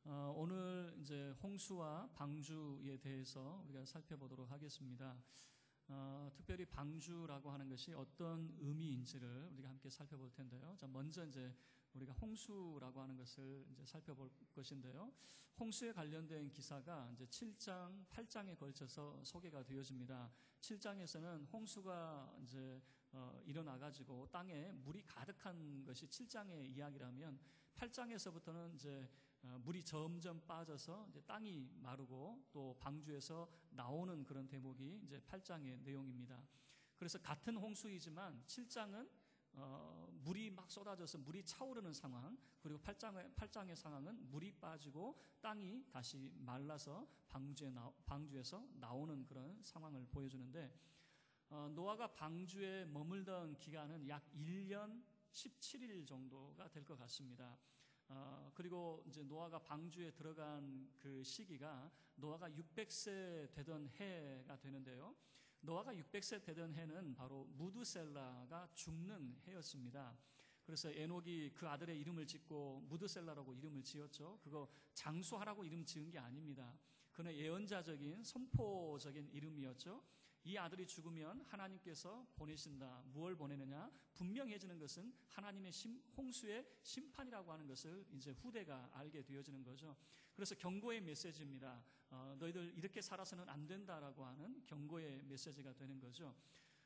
오늘 이제 홍수와 방주에 대해서 우리가 살펴보도록 하겠습니다. 특별히 방주라고 하는 것이 어떤 의미인지를 우리가 함께 살펴볼 텐데요. 자, 먼저 이제 우리가 홍수라고 하는 것을 이제 살펴볼 것인데요. 홍수에 관련된 기사가 이제 7장, 8장에 걸쳐서 소개가 되어집니다. 7장에서는 홍수가 이제 일어나가지고 땅에 물이 가득한 것이 7장의 이야기라면 8장에서부터는 이제 물이 점점 빠져서 이제 땅이 마르고 또 방주에서 나오는 그런 대목이 이제 8장의 내용입니다. 그래서 같은 홍수이지만 7장은 물이 막 쏟아져서 물이 차오르는 상황, 그리고 8장의 상황은 물이 빠지고 땅이 다시 말라서 방주에서 나오는 그런 상황을 보여주는데, 노아가 방주에 머물던 기간은 약 1년 17일 정도가 될 것 같습니다. 그리고 이제 노아가 방주에 들어간 그 시기가 노아가 600세 되던 해가 되는데요. 노아가 600세 되던 해는 바로 무드셀라가 죽는 해였습니다. 그래서 에녹이 그 아들의 이름을 짓고 무드셀라라고 이름을 지었죠. 그거 장수하라고 이름 지은 게 아닙니다. 그는 예언자적인 선포적인 이름이었죠. 이 아들이 죽으면 하나님께서 보내신다. 무엇을 보내느냐? 분명해지는 것은 하나님의 홍수의 심판이라고 하는 것을 이제 후대가 알게 되어지는 거죠. 그래서 경고의 메시지입니다. 너희들 이렇게 살아서는 안 된다라고 하는 경고의 메시지가 되는 거죠.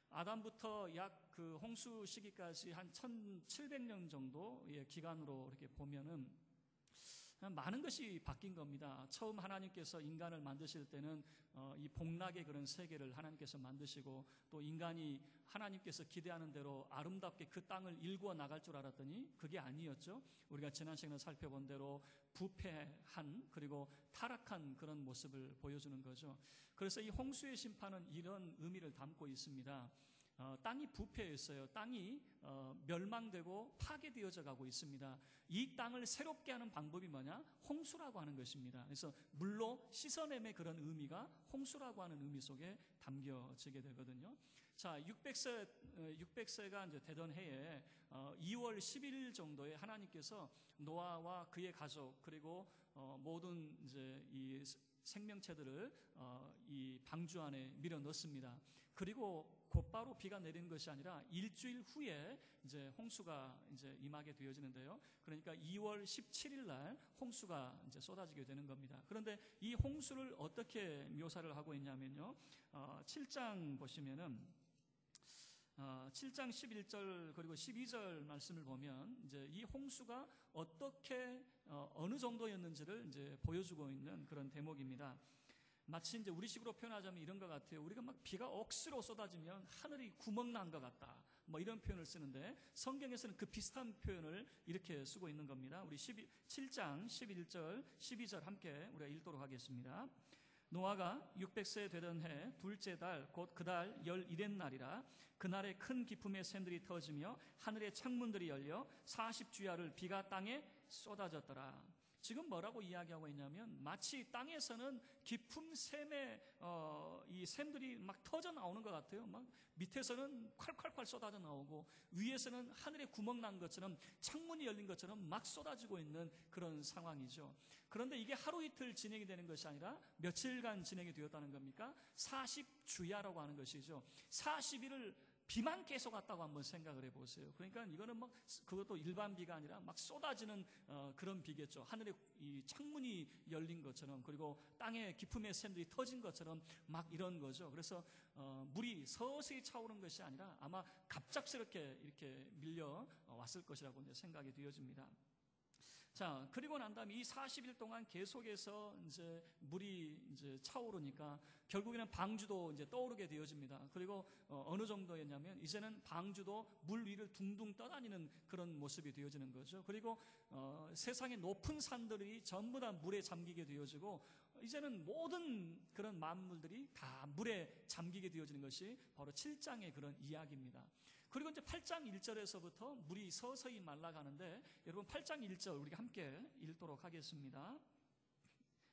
아담부터 약 그 홍수 시기까지 한 1700년 정도의 기간으로 이렇게 보면은 많은 것이 바뀐 겁니다. 처음 하나님께서 인간을 만드실 때는 이 복락의 그런 세계를 하나님께서 만드시고, 또 인간이 하나님께서 기대하는 대로 아름답게 그 땅을 일구어 나갈 줄 알았더니 그게 아니었죠. 우리가 지난 시간에 살펴본 대로 부패한, 그리고 타락한 그런 모습을 보여주는 거죠. 그래서 이 홍수의 심판은 이런 의미를 담고 있습니다. 땅이 부패했어요. 땅이 멸망되고 파괴되어져 가고 있습니다. 이 땅을 새롭게 하는 방법이 뭐냐? 홍수라고 하는 것입니다. 그래서 물로 씻어냄의 그런 의미가 홍수라고 하는 의미 속에 담겨지게 되거든요. 자, 600세가 이제 되던 해에 2월 10일 정도에 하나님께서 노아와 그의 가족, 그리고 모든 이제 이 생명체들을 이 방주 안에 밀어 넣습니다. 그리고 곧바로 비가 내리는 것이 아니라 일주일 후에 이제 홍수가 이제 임하게 되어지는데요. 그러니까 2월 17일 날 홍수가 이제 쏟아지게 되는 겁니다. 그런데 이 홍수를 어떻게 묘사를 하고 있냐면요. 7장 보시면은 7장 11절 그리고 12절 말씀을 보면 이제 이 홍수가 어떻게 어느 정도였는지를 이제 보여주고 있는 그런 대목입니다. 마치 이제 우리식으로 표현하자면 이런 것 같아요. 우리가 막 비가 억수로 쏟아지면 하늘이 구멍 난 것 같다, 뭐 이런 표현을 쓰는데, 성경에서는 그 비슷한 표현을 이렇게 쓰고 있는 겁니다. 우리 7장 11절 12절 함께 우리가 읽도록 하겠습니다. 노아가 600세 되던 해 둘째 달 곧 그 달 11의 날이라. 그날에 큰 기품의 샘들이 터지며 하늘의 창문들이 열려 40주야를 비가 땅에 쏟아졌더라. 지금 뭐라고 이야기하고 있냐면, 마치 땅에서는 깊은 샘의 이 샘들이 막 터져 나오는 것 같아요. 막 밑에서는 콸콸콸 쏟아져 나오고, 위에서는 하늘에 구멍 난 것처럼, 창문이 열린 것처럼 막 쏟아지고 있는 그런 상황이죠. 그런데 이게 하루 이틀 진행이 되는 것이 아니라 며칠간 진행이 되었다는 겁니까? 40주야라고 하는 것이죠. 40일을 비만 계속 왔다고 한번 생각을 해보세요. 그러니까 이거는 막 그것도 일반 비가 아니라 막 쏟아지는 그런 비겠죠. 하늘에 이 창문이 열린 것처럼, 그리고 땅에 기품의 샘들이 터진 것처럼 막 이런 거죠. 그래서 물이 서서히 차오른 것이 아니라 아마 갑작스럽게 이렇게 밀려 왔을 것이라고 이제 생각이 되어집니다. 자, 그리고 난 다음에 이 40일 동안 계속해서 이제 물이 이제 차오르니까 결국에는 방주도 이제 떠오르게 되어집니다. 그리고 어느 정도였냐면, 이제는 방주도 물 위를 둥둥 떠다니는 그런 모습이 되어지는 거죠. 그리고 세상의 높은 산들이 전부 다 물에 잠기게 되어지고, 이제는 모든 그런 만물들이 다 물에 잠기게 되어지는 것이 바로 7장의 그런 이야기입니다. 그리고 이제 8장 1절에서부터 물이 서서히 말라가는데, 여러분 8장 1절 우리가 함께 읽도록 하겠습니다.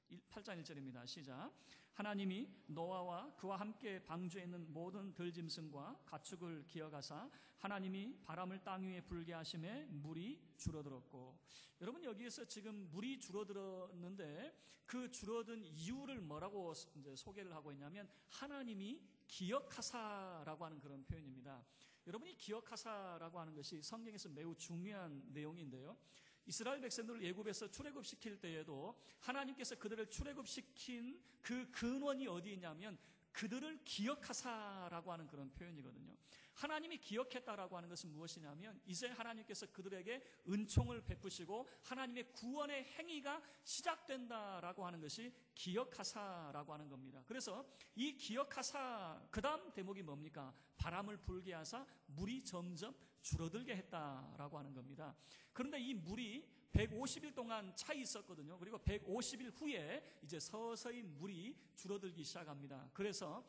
8장 1절입니다. 시작. 하나님이 노아와 그와 함께 방주에 있는 모든 들짐승과 가축을 기어가사 하나님이 바람을 땅 위에 불게 하심에 물이 줄어들었고. 여러분, 여기에서 지금 물이 줄어들었는데 그 줄어든 이유를 뭐라고 이제 소개를 하고 있냐면 하나님이 기억하사라고 하는 그런 표현입니다. 여러분이 기억하사라고 하는 것이 성경에서 매우 중요한 내용인데요. 이스라엘 백성들을 애굽에서 출애굽시킬 때에도 하나님께서 그들을 출애굽시킨 그 근원이 어디 있냐면 그들을 기억하사라고 하는 그런 표현이거든요. 하나님이 기억했다라고 하는 것은 무엇이냐면 이제 하나님께서 그들에게 은총을 베푸시고 하나님의 구원의 행위가 시작된다라고 하는 것이 기억하사라고 하는 겁니다. 그래서 이 기억하사 그 다음 대목이 뭡니까? 바람을 불게 하사 물이 점점 줄어들게 했다라고 하는 겁니다. 그런데 이 물이 150일 동안 차 있었거든요. 그리고 150일 후에 이제 서서히 물이 줄어들기 시작합니다. 그래서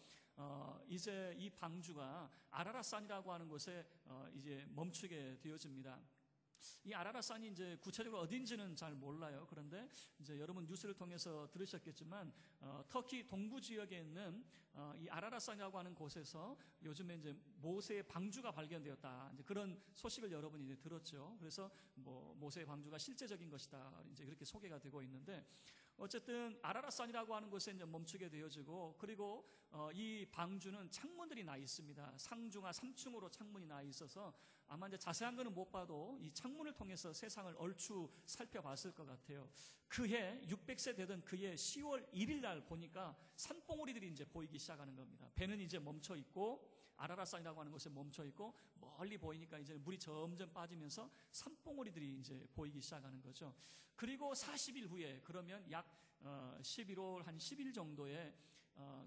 이제 이 방주가 아라랏산이라고 하는 곳에 이제 멈추게 되어집니다. 이 아라랏산이 이제 구체적으로 어딘지는 잘 몰라요. 그런데 이제 여러분 뉴스를 통해서 들으셨겠지만 터키 동부 지역에 있는 이 아라랏산이라고 하는 곳에서 요즘에 이제 모세의 방주가 발견되었다. 이제 그런 소식을 여러분이 이제 들었죠. 그래서 뭐 모세의 방주가 실제적인 것이다. 이제 그렇게 소개가 되고 있는데 어쨌든 아라랏산이라고 하는 곳에 이제 멈추게 되어지고 그리고 이 방주는 창문들이 나 있습니다. 상중하 3층으로 창문이 나 있어서 아마 이제 자세한 거는 못 봐도 이 창문을 통해서 세상을 얼추 살펴봤을 것 같아요. 그해 600세 되던 그해 10월 1일 날 보니까 산봉우리들이 이제 보이기 시작하는 겁니다. 배는 이제 멈춰 있고 아라랏산이라고 하는 곳에 멈춰 있고 멀리 보이니까 이제 물이 점점 빠지면서 산봉우리들이 이제 보이기 시작하는 거죠. 그리고 40일 후에 그러면 약 11월 한 10일 정도에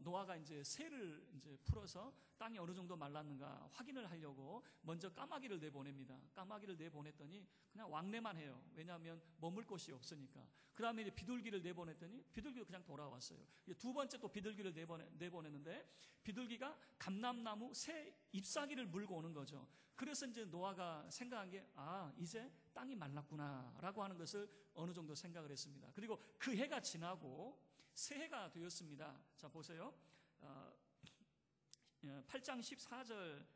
노아가 이제 새를 이제 풀어서 땅이 어느 정도 말랐는가 확인을 하려고 먼저 까마귀를 내보냅니다. 까마귀를 내보냈더니 그냥 왕래만 해요. 왜냐하면 머물 곳이 없으니까. 그 다음에 이제 비둘기를 내보냈더니 비둘기가 그냥 돌아왔어요. 두 번째 또 비둘기를 내보냈는데 비둘기가 감람나무 새 잎사귀를 물고 오는 거죠. 그래서 이제 노아가 생각한 게 이제 땅이 말랐구나라고 하는 것을 어느 정도 생각을 했습니다. 그리고 그 해가 지나고 새해가 되었습니다. 자, 보세요. 8장 14절,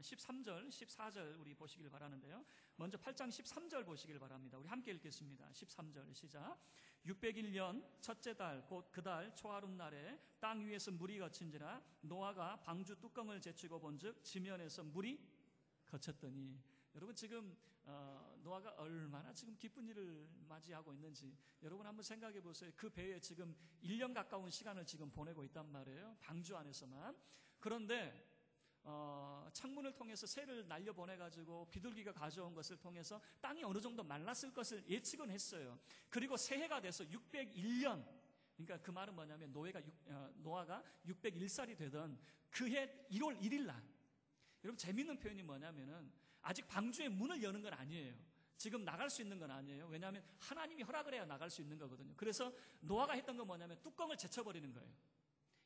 13절, 14절 우리 보시길 바라는데요. 먼저 8장 13절 보시길 바랍니다. 우리 함께 읽겠습니다. 13절 시작. 601년 첫째 달 곧 그 달 초하룻날에 땅 위에서 물이 거친지라 노아가 방주 뚜껑을 제치고 본즉 지면에서 물이 거쳤더니. 여러분 지금 노아가 얼마나 지금 기쁜 일을 맞이하고 있는지 여러분 한번 생각해 보세요. 그 배에 지금 1년 가까운 시간을 지금 보내고 있단 말이에요. 방주 안에서만. 그런데 창문을 통해서 새를 날려보내가지고 비둘기가 가져온 것을 통해서 땅이 어느 정도 말랐을 것을 예측은 했어요. 그리고 새해가 돼서 601년, 그러니까 그 말은 뭐냐면 노아가 601살이 되던 그해 1월 1일 날. 여러분 재밌는 표현이 뭐냐면은 아직 방주의 문을 여는 건 아니에요. 지금 나갈 수 있는 건 아니에요. 왜냐하면 하나님이 허락을 해야 나갈 수 있는 거거든요. 그래서 노아가 했던 건 뭐냐면 뚜껑을 제쳐버리는 거예요.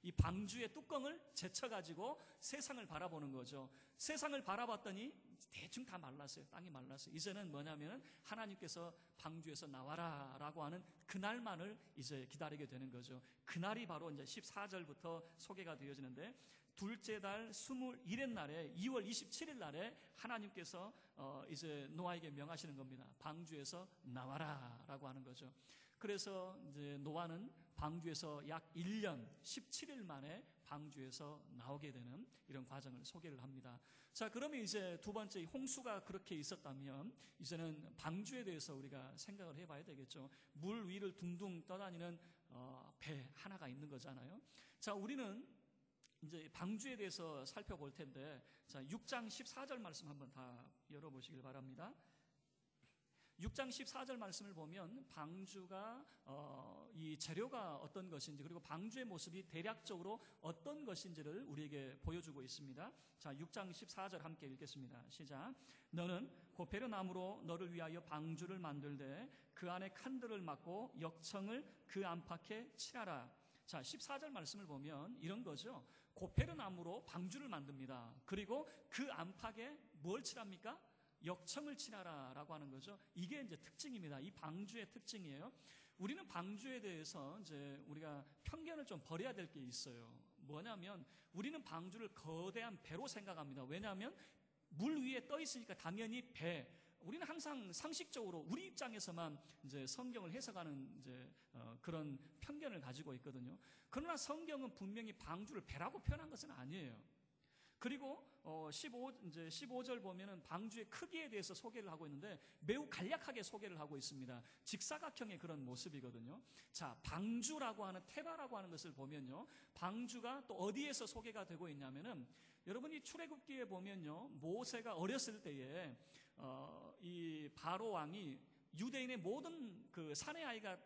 이 방주의 뚜껑을 제쳐가지고 세상을 바라보는 거죠. 세상을 바라봤더니 대충 다 말랐어요. 땅이 말랐어요. 이제는 뭐냐면 하나님께서 방주에서 나와라 라고 하는 그날만을 이제 기다리게 되는 거죠. 그날이 바로 이제 14절부터 소개가 되어지는데 둘째 달 21일 날에 2월 27일 날에 하나님께서 이제 노아에게 명하시는 겁니다. 방주에서 나와라 라고 하는 거죠. 그래서 이제 노아는 방주에서 약 1년 17일 만에 방주에서 나오게 되는 이런 과정을 소개를 합니다. 자, 그러면 이제 두 번째 홍수가 그렇게 있었다면 이제는 방주에 대해서 우리가 생각을 해봐야 되겠죠. 물 위를 둥둥 떠다니는 배 하나가 있는 거잖아요. 자, 우리는 이제 방주에 대해서 살펴볼 텐데, 자, 6장 14절 말씀 한번 다 열어보시길 바랍니다. 6장 14절 말씀을 보면 방주가 이 재료가 어떤 것인지 그리고 방주의 모습이 대략적으로 어떤 것인지를 우리에게 보여주고 있습니다. 자, 6장 14절 함께 읽겠습니다. 시작. 너는 고페르나무로 너를 위하여 방주를 만들되 그 안에 칸들을 막고 역청을 그 안팎에 칠하라. 자, 14절 말씀을 보면 이런 거죠. 고페르나무로 방주를 만듭니다. 그리고 그 안팎에 뭘 칠합니까? 역청을 칠하라 라고 하는 거죠. 이게 이제 특징입니다. 이 방주의 특징이에요. 우리는 방주에 대해서 이제 우리가 편견을 좀 버려야 될 게 있어요. 뭐냐면 우리는 방주를 거대한 배로 생각합니다. 왜냐하면 물 위에 떠 있으니까 당연히 배. 우리는 항상 상식적으로 우리 입장에서만 이제 성경을 해석하는 이제 그런 편견을 가지고 있거든요. 그러나 성경은 분명히 방주를 배라고 표현한 것은 아니에요. 그리고 15절 보면은 방주의 크기에 대해서 소개를 하고 있는데 매우 간략하게 소개를 하고 있습니다. 직사각형의 그런 모습이거든요. 자, 방주라고 하는 테바라고 하는 것을 보면요, 방주가 또 어디에서 소개가 되고 있냐면은 여러분이 출애굽기에 보면요, 모세가 어렸을 때에 이 바로 왕이 유대인의 모든 그 사내 아이가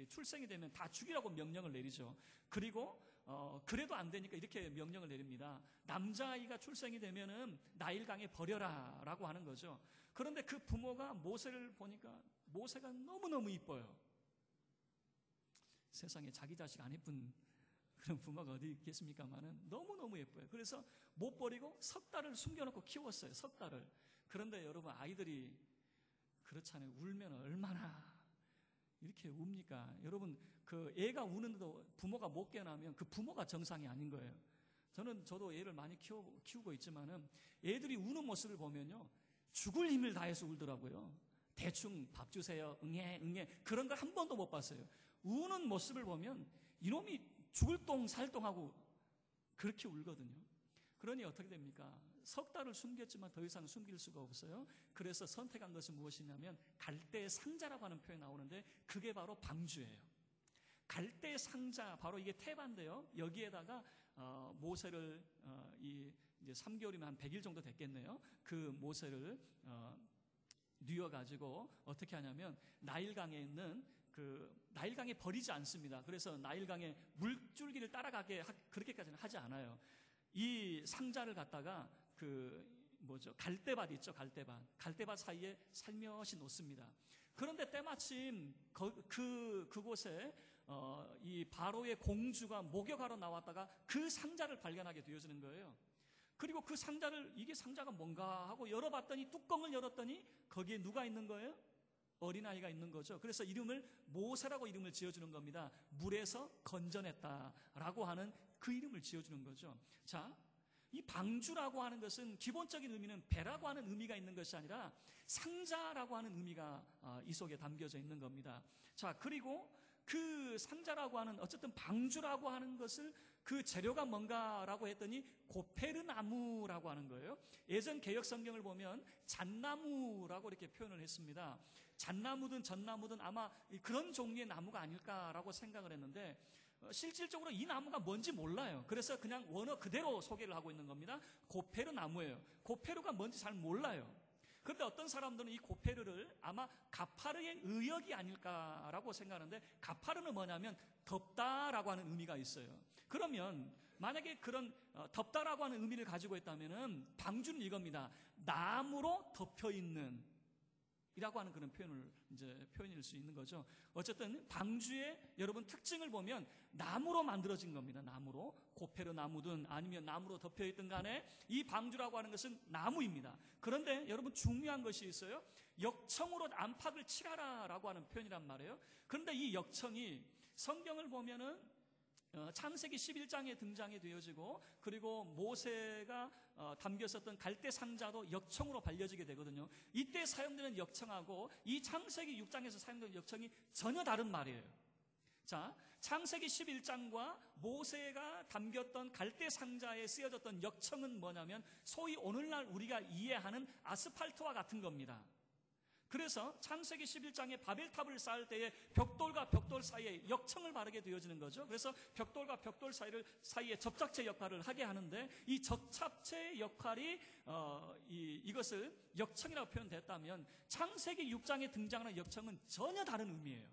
출생이 되면 다 죽이라고 명령을 내리죠. 그리고 그래도 안 되니까 이렇게 명령을 내립니다. 남자아이가 출생이 되면은 나일강에 버려라 라고 하는 거죠. 그런데 그 부모가 모세를 보니까 모세가 너무너무 이뻐요. 세상에 자기 자식 안 예쁜 그런 부모가 어디 있겠습니까만은 너무너무 예뻐요. 그래서 못 버리고 석 달을 숨겨놓고 키웠어요. 석 달을. 그런데 여러분, 아이들이 그렇잖아요. 울면 얼마나 이렇게 웁니까? 여러분, 그 애가 우는데도 부모가 못 깨어나면 그 부모가 정상이 아닌 거예요. 저도 애를 많이 키우고 있지만은 애들이 우는 모습을 보면요, 죽을 힘을 다해서 울더라고요. 대충 밥 주세요, 응애 응애, 그런 걸 한 번도 못 봤어요. 우는 모습을 보면 이놈이 죽을 똥 살똥하고 그렇게 울거든요. 그러니 어떻게 됩니까? 석 달을 숨겼지만 더 이상 숨길 수가 없어요. 그래서 선택한 것은 무엇이냐면 갈대 상자라고 하는 표현이 나오는데 그게 바로 방주예요. 갈대 상자, 바로 이게 테바인데요. 여기에다가 모세를 이제 3개월이면 한 100일 정도 됐겠네요. 그 모세를 뉘어가지고 어떻게 하냐면 나일강에 있는 나일강에 버리지 않습니다. 그래서 나일강에 물줄기를 따라가게 그렇게까지는 하지 않아요. 이 상자를 갖다가 갈대밭 있죠, 갈대밭 사이에 살며시 놓습니다. 그런데 때마침 그곳에 이 바로의 공주가 목욕하러 나왔다가 그 상자를 발견하게 되어지는 거예요. 그리고 그 상자를, 이게 상자가 뭔가 하고 열어봤더니, 뚜껑을 열었더니 거기에 누가 있는 거예요? 어린아이가 있는 거죠. 그래서 이름을 모세라고 이름을 지어주는 겁니다. 물에서 건져냈다라고 하는 그 이름을 지어주는 거죠. 자, 이 방주라고 하는 것은 기본적인 의미는 배라고 하는 의미가 있는 것이 아니라 상자라고 하는 의미가 이 속에 담겨져 있는 겁니다. 자, 그리고 그 상자라고 하는, 어쨌든 방주라고 하는 것을 그 재료가 뭔가라고 했더니 고페르나무라고 하는 거예요. 예전 개역 성경을 보면 잣나무라고 이렇게 표현을 했습니다. 잣나무든 전나무든 아마 그런 종류의 나무가 아닐까라고 생각을 했는데 실질적으로 이 나무가 뭔지 몰라요. 그래서 그냥 원어 그대로 소개를 하고 있는 겁니다. 고페르 나무예요. 고페르가 뭔지 잘 몰라요. 그런데 어떤 사람들은 이 고페르를 아마 가파르의 의역이 아닐까라고 생각하는데, 가파르는 뭐냐면 덥다라고 하는 의미가 있어요. 그러면 만약에 그런 덥다라고 하는 의미를 가지고 있다면은 방주는 이겁니다. 나무로 덮여 있는 이라고 하는 그런 표현일 수 있는 거죠. 어쨌든 방주의 여러분 특징을 보면 나무로 만들어진 겁니다. 나무로, 고페르 나무든 아니면 나무로 덮여 있든 간에 이 방주라고 하는 것은 나무입니다. 그런데 여러분 중요한 것이 있어요. 역청으로 안팎을 칠하라라고 하는 표현이란 말이에요. 그런데 이 역청이 성경을 보면은 창세기 11장에 등장이 되어지고, 그리고 모세가 담겼었던 갈대 상자도 역청으로 발려지게 되거든요. 이때 사용되는 역청하고 이 창세기 6장에서 사용되는 역청이 전혀 다른 말이에요. 자, 창세기 11장과 모세가 담겼던 갈대 상자에 쓰여졌던 역청은 뭐냐면 소위 오늘날 우리가 이해하는 아스팔트와 같은 겁니다. 그래서 창세기 11장에 바벨탑을 쌓을 때에 벽돌과 벽돌 사이에 역청을 바르게 되어지는 거죠. 그래서 벽돌과 벽돌 사이에 접착제 역할을 하게 하는데, 이 접착제 역할이 이것을 역청이라고 표현됐다면 창세기 6장에 등장하는 역청은 전혀 다른 의미예요.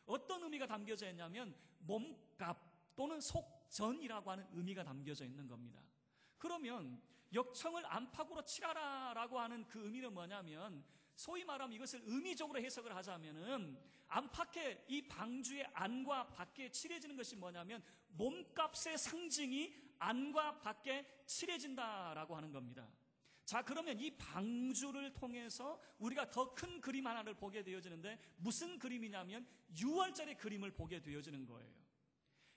어떤 의미가 담겨져 있냐면 몸값 또는 속전이라고 하는 의미가 담겨져 있는 겁니다. 그러면 역청을 안팎으로 칠하라라고 하는 그 의미는 뭐냐면, 소위 말하면 이것을 의미적으로 해석을 하자면은 안팎에, 이 방주의 안과 밖에 칠해지는 것이 뭐냐면 몸값의 상징이 안과 밖에 칠해진다라고 하는 겁니다. 자, 그러면 이 방주를 통해서 우리가 더 큰 그림 하나를 보게 되어지는데, 무슨 그림이냐면 6월절의 그림을 보게 되어지는 거예요.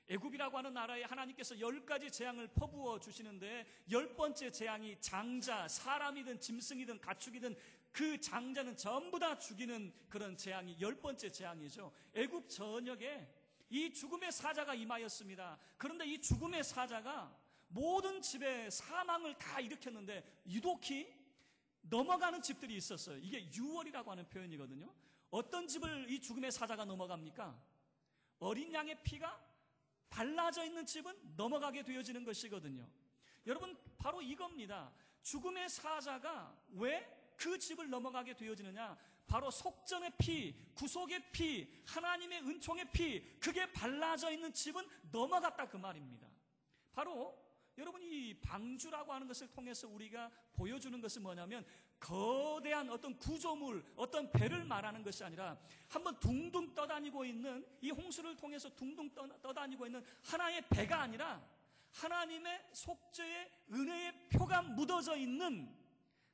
애굽이라고 하는 나라에 하나님께서 10가지 재앙을 퍼부어 주시는데, 10번째 재앙이 장자, 사람이든 짐승이든 가축이든 그 장자는 전부 다 죽이는 그런 재앙이 10번째 재앙이죠. 애굽 전역에 이 죽음의 사자가 임하였습니다. 그런데 이 죽음의 사자가 모든 집에 사망을 다 일으켰는데 유독히 넘어가는 집들이 있었어요. 이게 6월이라고 하는 표현이거든요. 어떤 집을 이 죽음의 사자가 넘어갑니까? 어린 양의 피가 발라져 있는 집은 넘어가게 되어지는 것이거든요. 여러분, 바로 이겁니다. 죽음의 사자가 왜 그 집을 넘어가게 되어지느냐? 바로 속전의 피, 구속의 피, 하나님의 은총의 피, 그게 발라져 있는 집은 넘어갔다, 그 말입니다. 바로 여러분, 이 방주라고 하는 것을 통해서 우리가 보여주는 것은 뭐냐면, 거대한 어떤 구조물, 어떤 배를 말하는 것이 아니라 한번 둥둥 떠다니고 있는, 이 홍수를 통해서 둥둥 떠다니고 있는 하나의 배가 아니라 하나님의 속죄의 은혜의 표가 묻어져 있는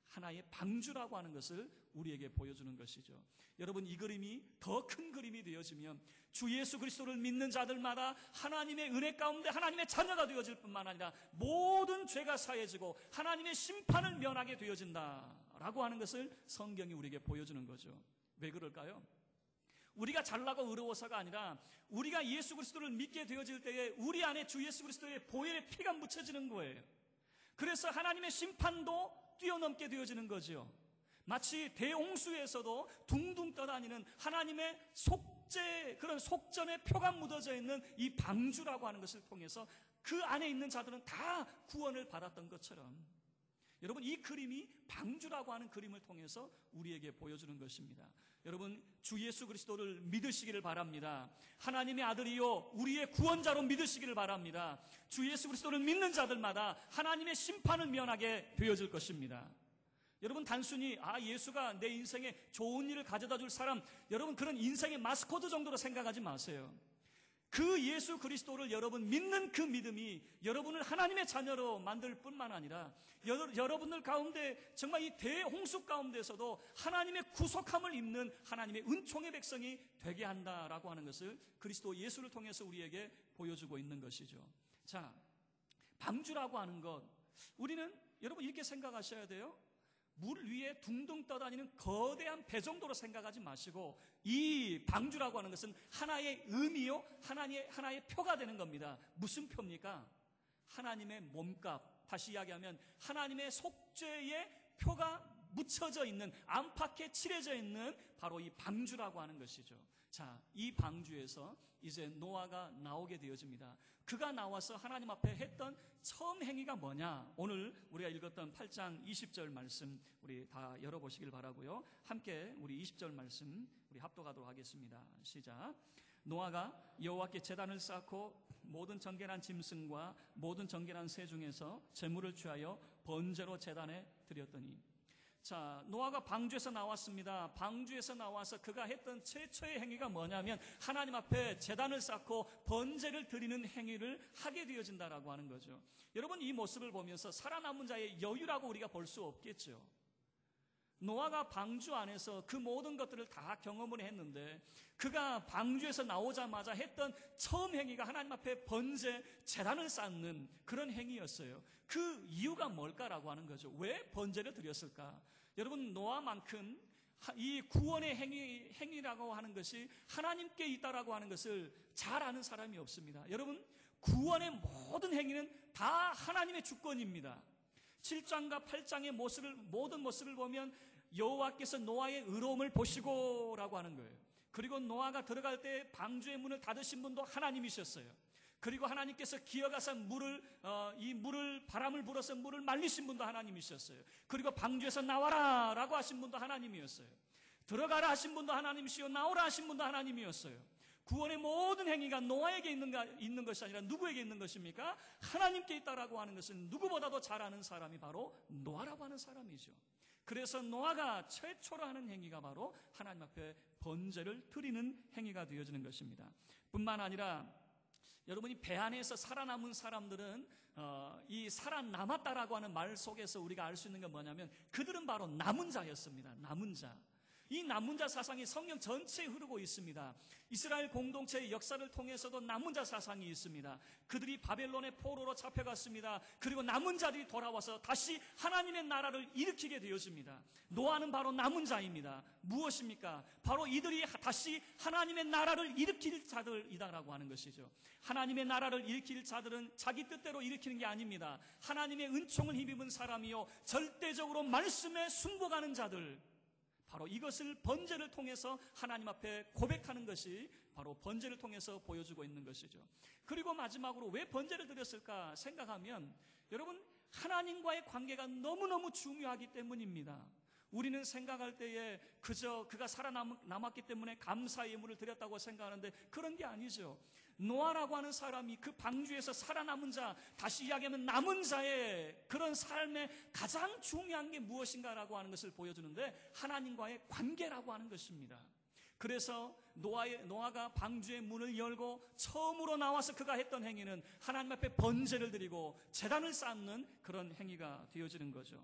하나의 방주라고 하는 것을 우리에게 보여주는 것이죠. 여러분, 이 그림이 더 큰 그림이 되어지면 주 예수 그리스도를 믿는 자들마다 하나님의 은혜 가운데 하나님의 자녀가 되어질 뿐만 아니라 모든 죄가 사해지고 하나님의 심판을 면하게 되어진다라고 하는 것을 성경이 우리에게 보여주는 거죠. 왜 그럴까요? 우리가 잘나고 의로워서가 아니라 우리가 예수 그리스도를 믿게 되어질 때에 우리 안에 주 예수 그리스도의 보혈의 피가 묻혀지는 거예요. 그래서 하나님의 심판도 뛰어넘게 되어지는 거죠. 마치 대홍수에서도 둥둥 떠다니는 하나님의 속죄, 그런 속전의 표가 묻어져 있는 이 방주라고 하는 것을 통해서 그 안에 있는 자들은 다 구원을 받았던 것처럼, 여러분, 이 그림이 방주라고 하는 그림을 통해서 우리에게 보여주는 것입니다. 여러분, 주 예수 그리스도를 믿으시기를 바랍니다. 하나님의 아들이요 우리의 구원자로 믿으시기를 바랍니다. 주 예수 그리스도를 믿는 자들마다 하나님의 심판을 면하게 되어질 것입니다. 여러분, 단순히 예수가 내 인생에 좋은 일을 가져다 줄 사람, 여러분, 그런 인생의 마스코트 정도로 생각하지 마세요. 그 예수 그리스도를 여러분 믿는 그 믿음이 여러분을 하나님의 자녀로 만들 뿐만 아니라 여러분들 가운데 정말 이 대홍수 가운데서도 하나님의 구속함을 입는 하나님의 은총의 백성이 되게 한다라고 하는 것을 그리스도 예수를 통해서 우리에게 보여주고 있는 것이죠. 자, 방주라고 하는 것, 우리는 여러분 이렇게 생각하셔야 돼요. 물 위에 둥둥 떠다니는 거대한 배 정도로 생각하지 마시고, 이 방주라고 하는 것은 하나의 의미요, 하나의 표가 되는 겁니다. 무슨 표입니까? 하나님의 몸값, 다시 이야기하면 하나님의 속죄의 표가 묻혀져 있는, 안팎에 칠해져 있는 바로 이 방주라고 하는 것이죠. 자, 이 방주에서 이제 노아가 나오게 되어집니다. 그가 나와서 하나님 앞에 했던 처음 행위가 뭐냐? 오늘 우리가 읽었던 8장 20절 말씀 우리 다 열어보시길 바라고요. 함께 우리 20절 말씀 우리 합독하도록 하겠습니다. 시작. 노아가 여호와께 제단을 쌓고 모든 정결한 짐승과 모든 정결한 새 중에서 제물을 취하여 번제로 제단에 드렸더니. 자, 노아가 방주에서 나왔습니다. 방주에서 나와서 그가 했던 최초의 행위가 뭐냐면 하나님 앞에 제단을 쌓고 번제를 드리는 행위를 하게 되어진다라고 하는 거죠. 여러분, 이 모습을 보면서 살아남은 자의 여유라고 우리가 볼 수 없겠죠. 노아가 방주 안에서 그 모든 것들을 다 경험을 했는데 그가 방주에서 나오자마자 했던 처음 행위가 하나님 앞에 번제, 제단을 쌓는 그런 행위였어요. 그 이유가 뭘까라고 하는 거죠. 왜 번제를 드렸을까? 여러분, 노아만큼 이 구원의 행위라고 하는 것이 하나님께 있다라고 하는 것을 잘 아는 사람이 없습니다. 여러분, 구원의 모든 행위는 다 하나님의 주권입니다. 7장과 8장의 모든 모습을 보면 여호와께서 노아의 의로움을 보시고라고 하는 거예요. 그리고 노아가 들어갈 때 방주의 문을 닫으신 분도 하나님이셨어요. 그리고 하나님께서 기어가서 바람을 불어서 물을 말리신 분도 하나님이셨어요. 그리고 방주에서 나와라 라고 하신 분도 하나님이었어요. 들어가라 하신 분도 하나님이시요 나오라 하신 분도 하나님이었어요. 구원의 모든 행위가 노아에게 있는 것이 아니라 누구에게 있는 것입니까? 하나님께 있다라고 하는 것은 누구보다도 잘 아는 사람이 바로 노아라고 하는 사람이죠. 그래서 노아가 최초로 하는 행위가 바로 하나님 앞에 번제를 드리는 행위가 되어지는 것입니다. 뿐만 아니라 여러분이 배 안에서 살아남은 사람들은 이 살아남았다라고 하는 말 속에서 우리가 알 수 있는 건 뭐냐면 그들은 바로 남은 자였습니다. 남은 자. 이 남은 자 사상이 성경 전체에 흐르고 있습니다. 이스라엘 공동체의 역사를 통해서도 남은 자 사상이 있습니다. 그들이 바벨론의 포로로 잡혀갔습니다. 그리고 남은 자들이 돌아와서 다시 하나님의 나라를 일으키게 되어집니다. 노아는 바로 남은 자입니다. 무엇입니까? 바로 이들이 다시 하나님의 나라를 일으킬 자들이다라고 하는 것이죠. 하나님의 나라를 일으킬 자들은 자기 뜻대로 일으키는 게 아닙니다. 하나님의 은총을 힘입은 사람이요 절대적으로 말씀에 순복하는 자들, 바로 이것을 번제를 통해서 하나님 앞에 고백하는 것이 바로 번제를 통해서 보여주고 있는 것이죠. 그리고 마지막으로 왜 번제를 드렸을까 생각하면 여러분, 하나님과의 관계가 너무너무 중요하기 때문입니다. 우리는 생각할 때에 그저 그가 살아남았기 때문에 감사의 예물을 드렸다고 생각하는데 그런 게 아니죠. 노아라고 하는 사람이 그 방주에서 살아남은 자, 다시 이야기하면 남은 자의 그런 삶의 가장 중요한 게 무엇인가라고 하는 것을 보여주는데 하나님과의 관계라고 하는 것입니다. 그래서 노아가 방주의 문을 열고 처음으로 나와서 그가 했던 행위는 하나님 앞에 번제를 드리고 제단을 쌓는 그런 행위가 되어지는 거죠.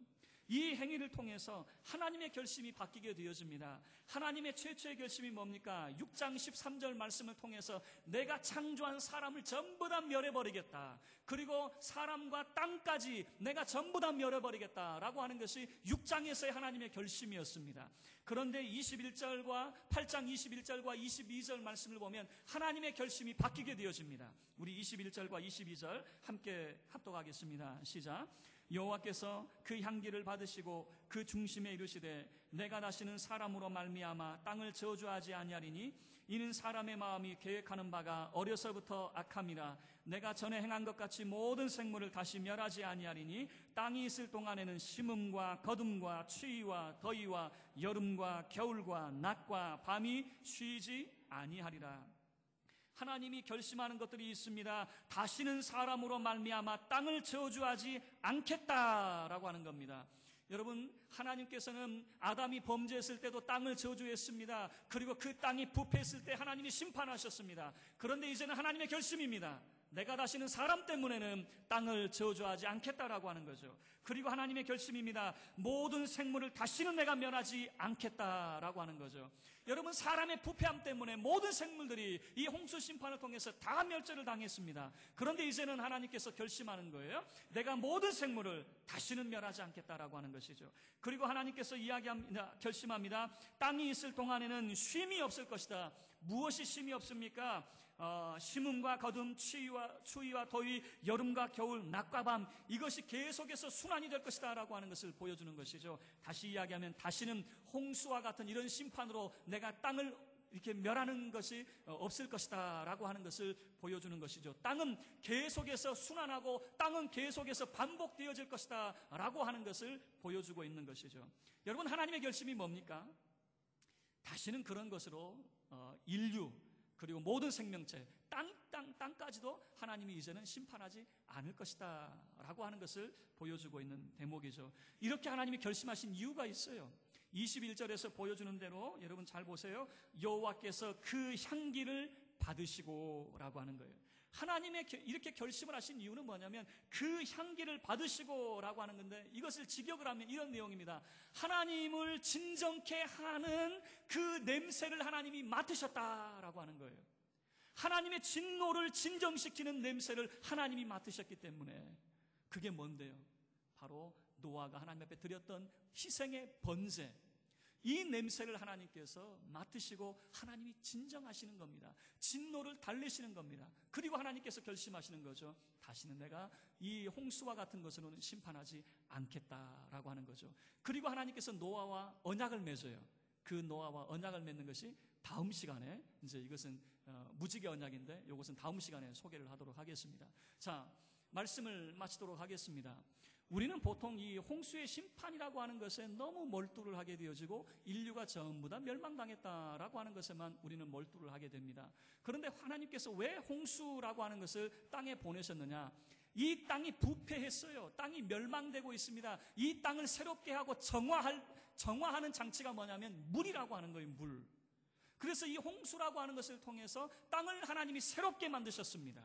이 행위를 통해서 하나님의 결심이 바뀌게 되어집니다. 하나님의 최초의 결심이 뭡니까? 6장 13절 말씀을 통해서 내가 창조한 사람을 전부 다 멸해버리겠다. 그리고 사람과 땅까지 내가 전부 다 멸해버리겠다라고 하는 것이 6장에서의 하나님의 결심이었습니다. 그런데 21절과 8장 21절과 22절 말씀을 보면 하나님의 결심이 바뀌게 되어집니다. 우리 21절과 22절 함께 합독하겠습니다. 시작. 여호와께서 그 향기를 받으시고 그 중심에 이르시되 내가 다시는 사람으로 말미암아 땅을 저주하지 아니하리니 이는 사람의 마음이 계획하는 바가 어려서부터 악함이라. 내가 전에 행한 것 같이 모든 생물을 다시 멸하지 아니하리니 땅이 있을 동안에는 심음과 거둠과 추위와 더위와 여름과 겨울과 낮과 밤이 쉬지 아니하리라. 하나님이 결심하는 것들이 있습니다. 다시는 사람으로 말미암아 땅을 저주하지 않겠다라고 하는 겁니다. 여러분, 하나님께서는 아담이 범죄했을 때도 땅을 저주했습니다. 그리고 그 땅이 부패했을 때 하나님이 심판하셨습니다. 그런데 이제는 하나님의 결심입니다. 내가 다시는 사람 때문에는 땅을 저주하지 않겠다라고 하는 거죠. 그리고 하나님의 결심입니다. 모든 생물을 다시는 내가 멸하지 않겠다라고 하는 거죠. 여러분, 사람의 부패함 때문에 모든 생물들이 이 홍수 심판을 통해서 다 멸절을 당했습니다. 그런데 이제는 하나님께서 결심하는 거예요. 내가 모든 생물을 다시는 멸하지 않겠다라고 하는 것이죠. 그리고 하나님께서 결심합니다. 땅이 있을 동안에는 쉼이 없을 것이다. 무엇이 쉼이 없습니까? 심음과 거둠, 추위와 더위, 여름과 겨울, 낮과 밤, 이것이 계속해서 순환이 될 것이다 라고 하는 것을 보여주는 것이죠. 다시 이야기하면 다시는 홍수와 같은 이런 심판으로 내가 땅을 이렇게 멸하는 것이 없을 것이다 라고 하는 것을 보여주는 것이죠. 땅은 계속해서 순환하고 땅은 계속해서 반복되어질 것이다 라고 하는 것을 보여주고 있는 것이죠. 여러분, 하나님의 결심이 뭡니까? 다시는 그런 것으로 인류 그리고 모든 생명체, 땅까지도 하나님이 이제는 심판하지 않을 것이다 라고 하는 것을 보여주고 있는 대목이죠. 이렇게 하나님이 결심하신 이유가 있어요. 21절에서 보여주는 대로 여러분 잘 보세요. 여호와께서 그 향기를 받으시고 라고 하는 거예요. 하나님의 이렇게 결심을 하신 이유는 뭐냐면 그 향기를 받으시고 라고 하는 건데, 이것을 직역을 하면 이런 내용입니다. 하나님을 진정케 하는 그 냄새를 하나님이 맡으셨다라고 하는 거예요. 하나님의 진노를 진정시키는 냄새를 하나님이 맡으셨기 때문에. 그게 뭔데요? 바로 노아가 하나님 앞에 드렸던 희생의 번제, 이 냄새를 하나님께서 맡으시고 하나님이 진정하시는 겁니다. 진노를 달래시는 겁니다. 그리고 하나님께서 결심하시는 거죠. 다시는 내가 이 홍수와 같은 것으로는 심판하지 않겠다라고 하는 거죠. 그리고 하나님께서 노아와 언약을 맺어요. 그 노아와 언약을 맺는 것이 다음 시간에, 이제 이것은 무지개 언약인데 이것은 다음 시간에 소개를 하도록 하겠습니다. 자, 말씀을 마치도록 하겠습니다. 우리는 보통 이 홍수의 심판이라고 하는 것에 너무 몰두를 하게 되어지고 인류가 전부 다 멸망당했다라고 하는 것에만 우리는 몰두를 하게 됩니다. 그런데 하나님께서 왜 홍수라고 하는 것을 땅에 보내셨느냐? 이 땅이 부패했어요. 땅이 멸망되고 있습니다. 이 땅을 새롭게 하고 정화하는 장치가 뭐냐면 물이라고 하는 거예요. 물. 그래서 이 홍수라고 하는 것을 통해서 땅을 하나님이 새롭게 만드셨습니다.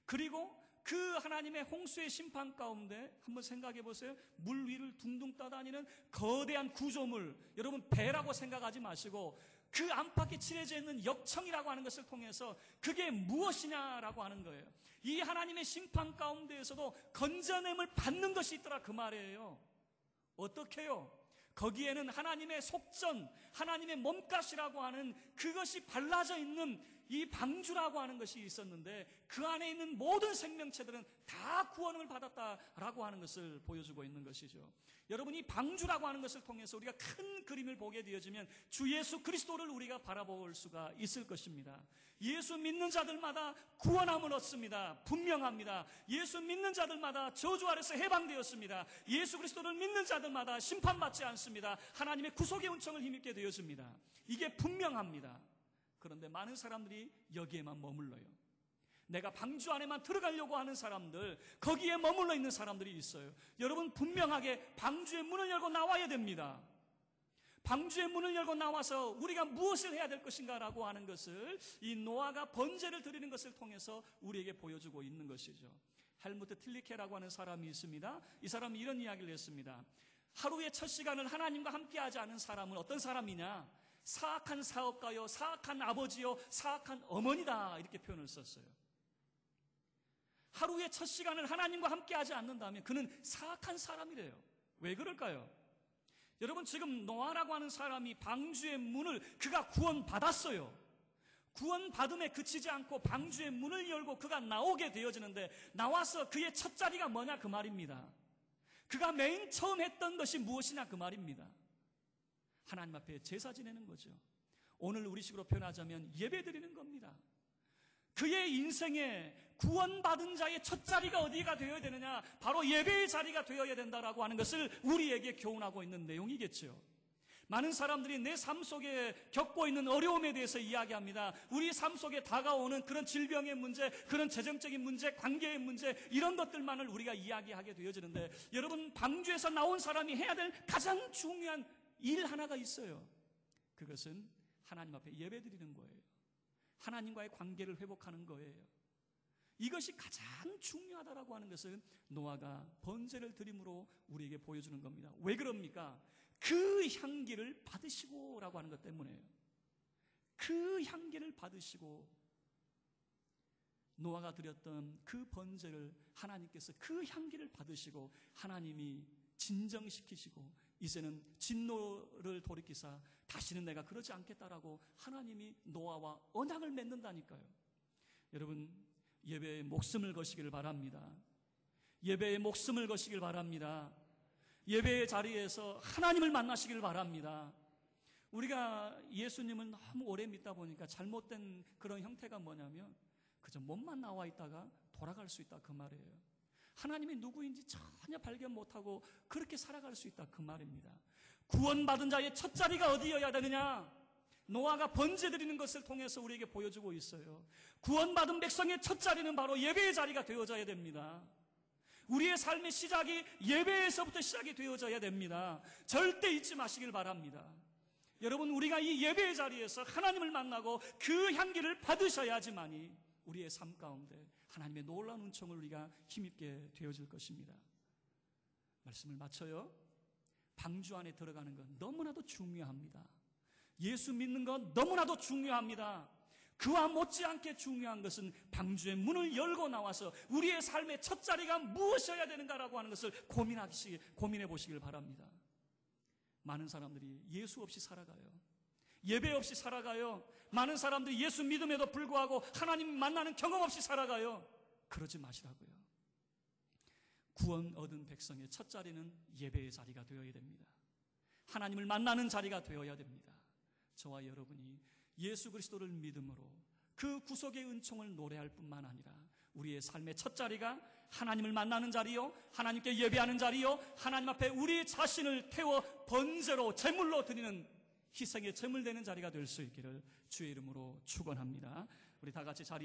그리고 그 하나님의 홍수의 심판 가운데 한번 생각해 보세요. 물 위를 둥둥 떠다니는 거대한 구조물, 여러분 배라고 생각하지 마시고 그 안팎에 칠해져 있는 역청이라고 하는 것을 통해서 그게 무엇이냐라고 하는 거예요. 이 하나님의 심판 가운데에서도 건져냄을 받는 것이 있더라 그 말이에요. 어떻게요? 거기에는 하나님의 속전, 하나님의 몸값이라고 하는 그것이 발라져 있는 이 방주라고 하는 것이 있었는데 그 안에 있는 모든 생명체들은 다 구원을 받았다라고 하는 것을 보여주고 있는 것이죠. 여러분, 이 방주라고 하는 것을 통해서 우리가 큰 그림을 보게 되어지면 주 예수 그리스도를 우리가 바라볼 수가 있을 것입니다. 예수 믿는 자들마다 구원함을 얻습니다. 분명합니다. 예수 믿는 자들마다 저주 아래서 해방되었습니다. 예수 그리스도를 믿는 자들마다 심판받지 않습니다. 하나님의 구속의 은총을 힘입게 되어집니다. 이게 분명합니다. 그런데 많은 사람들이 여기에만 머물러요. 내가 방주 안에만 들어가려고 하는 사람들, 거기에 머물러 있는 사람들이 있어요. 여러분, 분명하게 방주의 문을 열고 나와야 됩니다. 방주의 문을 열고 나와서 우리가 무엇을 해야 될 것인가라고 하는 것을 이 노아가 번제를 드리는 것을 통해서 우리에게 보여주고 있는 것이죠. 헬무트 틸리케라고 하는 사람이 있습니다. 이 사람이 이런 이야기를 했습니다. 하루의 첫 시간을 하나님과 함께하지 않은 사람은 어떤 사람이냐? 사악한 사업가요, 사악한 아버지요, 사악한 어머니다, 이렇게 표현을 썼어요. 하루의 첫 시간을 하나님과 함께하지 않는다면 그는 사악한 사람이래요. 왜 그럴까요? 여러분, 지금 노아라고 하는 사람이 방주의 문을 그가 구원받았어요. 구원받음에 그치지 않고 방주의 문을 열고 그가 나오게 되어지는데 나와서 그의 첫 자리가 뭐냐 그 말입니다. 그가 맨 처음 했던 것이 무엇이냐 그 말입니다. 하나님 앞에 제사 지내는 거죠. 오늘 우리식으로 표현하자면 예배 드리는 겁니다. 그의 인생에 구원받은 자의 첫 자리가 어디가 되어야 되느냐? 바로 예배의 자리가 되어야 된다라고 하는 것을 우리에게 교훈하고 있는 내용이겠죠. 많은 사람들이 내 삶 속에 겪고 있는 어려움에 대해서 이야기합니다. 우리 삶 속에 다가오는 그런 질병의 문제, 그런 재정적인 문제, 관계의 문제, 이런 것들만을 우리가 이야기하게 되어지는데 여러분, 방주에서 나온 사람이 해야 될 가장 중요한 일 하나가 있어요. 그것은 하나님 앞에 예배 드리는 거예요. 하나님과의 관계를 회복하는 거예요. 이것이 가장 중요하다라고 하는 것을 노아가 번제를 드림으로 우리에게 보여주는 겁니다. 왜 그럽니까? 그 향기를 받으시고라고 하는 것 때문에요. 그 향기를 받으시고 노아가 드렸던 그 번제를 하나님께서 그 향기를 받으시고 하나님이 진정시키시고 이제는 진노를 돌이키사 다시는 내가 그러지 않겠다라고 하나님이 노아와 언약을 맺는다니까요. 여러분, 예배에 목숨을 거시길 바랍니다. 예배에 목숨을 거시길 바랍니다. 예배의 자리에서 하나님을 만나시길 바랍니다. 우리가 예수님을 너무 오래 믿다 보니까 잘못된 그런 형태가 뭐냐면 그저 몸만 나와 있다가 돌아갈 수 있다 그 말이에요. 하나님이 누구인지 전혀 발견 못하고 그렇게 살아갈 수 있다 그 말입니다. 구원받은 자의 첫 자리가 어디여야 되느냐? 노아가 번제 드리는 것을 통해서 우리에게 보여주고 있어요. 구원받은 백성의 첫 자리는 바로 예배의 자리가 되어져야 됩니다. 우리의 삶의 시작이 예배에서부터 시작이 되어져야 됩니다. 절대 잊지 마시길 바랍니다. 여러분, 우리가 이 예배의 자리에서 하나님을 만나고 그 향기를 받으셔야지만이 우리의 삶 가운데 하나님의 놀라운 은총을 우리가 힘입게 되어질 것입니다. 말씀을 마쳐요. 방주 안에 들어가는 건 너무나도 중요합니다. 예수 믿는 건 너무나도 중요합니다. 그와 못지않게 중요한 것은 방주의 문을 열고 나와서 우리의 삶의 첫 자리가 무엇이어야 되는가라고 하는 것을 고민해 보시길 바랍니다. 많은 사람들이 예수 없이 살아가요. 예배 없이 살아가요. 많은 사람들이 예수 믿음에도 불구하고 하나님 만나는 경험 없이 살아가요. 그러지 마시라고요. 구원 얻은 백성의 첫 자리는 예배의 자리가 되어야 됩니다. 하나님을 만나는 자리가 되어야 됩니다. 저와 여러분이 예수 그리스도를 믿음으로 그 구속의 은총을 노래할 뿐만 아니라 우리의 삶의 첫 자리가 하나님을 만나는 자리요, 하나님께 예배하는 자리요, 하나님 앞에 우리 자신을 태워 번제로 제물로 드리는 희생의 제물 되는 자리가 될 수 있기를 주의 이름으로 축원합니다. 우리 다 같이 자리에